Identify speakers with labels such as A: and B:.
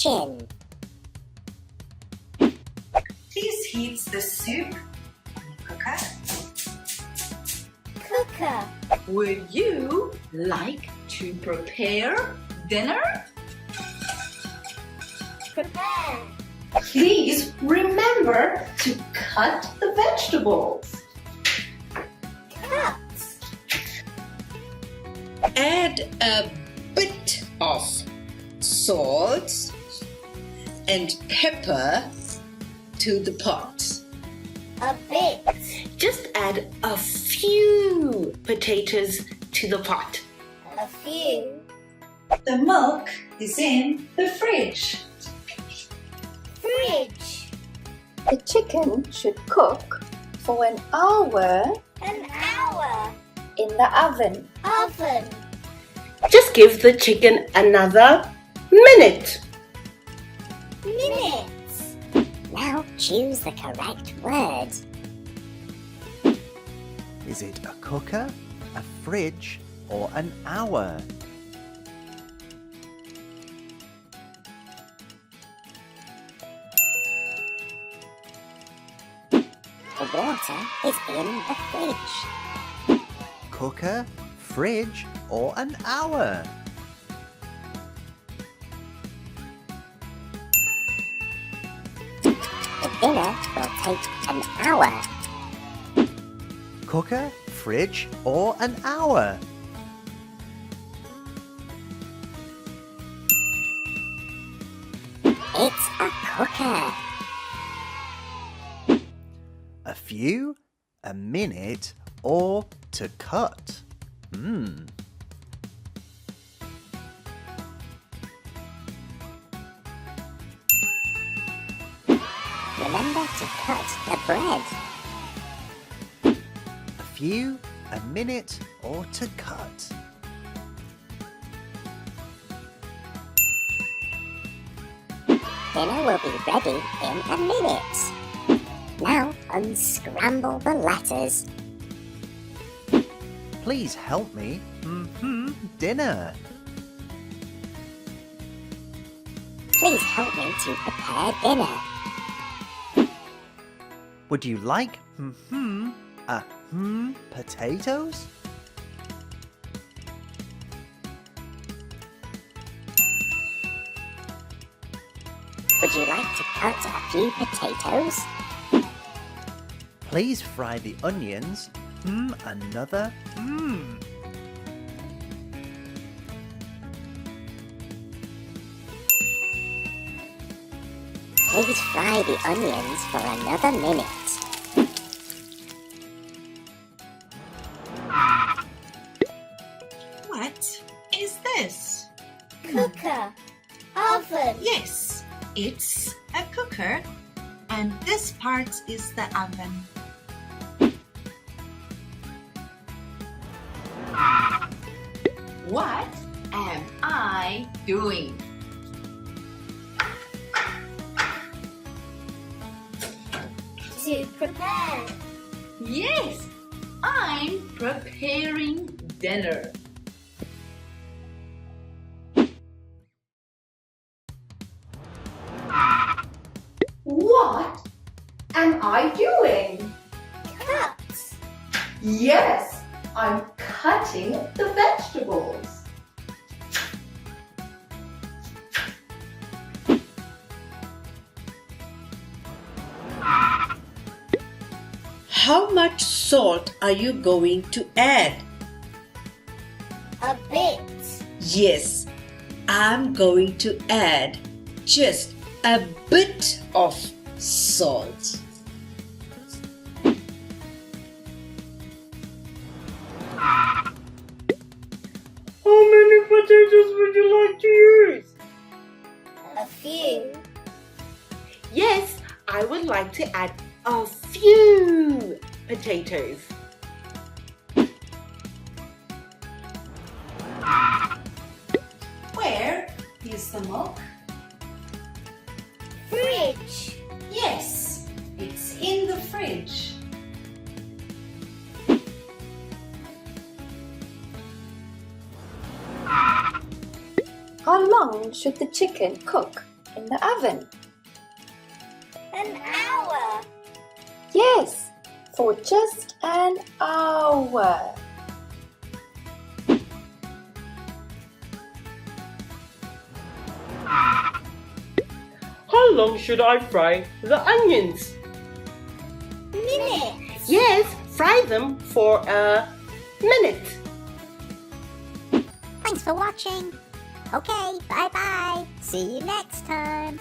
A: kitchen.
B: Please heat the soup in the cooker.
A: Cooker.
B: Would you like to prepare dinner?
A: Prepare.
B: Please remember to cut the vegetables.
A: Cut.
C: Add a bit of salt and pepper to the pot.
A: A bit.
C: Just add a few potatoes to the pot.
A: A few.
B: The milk is in the fridge.
A: Fridge.
D: The chicken should cook for an hour
A: An hour.
D: in the oven.
A: Oven.
C: Just give the chicken another minute.
A: Minutes. Now choose the correct word.
E: Is it a cooker, a fridge, or an hour?
A: The water is in the fridge.
E: Cooker, fridge, or an hour?
A: The dinner will take an hour.
E: Cooker, fridge, or an hour?
A: It's a cooker.
E: A few, a minute, or to cut?
A: Remember to cut the bread.
E: A few, a minute, or to cut?
A: Dinner will be ready in a minute. Now unscramble the letters.
E: Please help me. Dinner.
A: Please help me to prepare dinner.
E: Would you like potatoes?
A: Would you like to cut a few potatoes?
E: Please fry the onions. Another.
A: Please fry the onions for another minute.
B: What is this?
A: Cooker. Oven.
B: Yes, it's a cooker, and this part is the oven. What am I doing?
A: To prepare.
B: Yes, I'm preparing dinner.
D: What am I doing?
A: Cut.
D: Yes, I'm cutting the vegetables.
C: How much salt are you going to add?
A: A bit.
C: Yes, I'm going to add just a bit of salt. How many potatoes would you like to use?
A: A few.
C: Yes, I would like to add a few potatoes.
B: Where is the milk?
A: Fridge.
B: Yes, it's in the fridge.
D: How long should the chicken cook in the oven?
A: An hour.
D: Yes, for just an hour.
C: How long should I fry the onions?
A: Minutes.
C: Yes, fry them for a minute.
A: Thanks for watching. Okay, bye-bye. See you next time.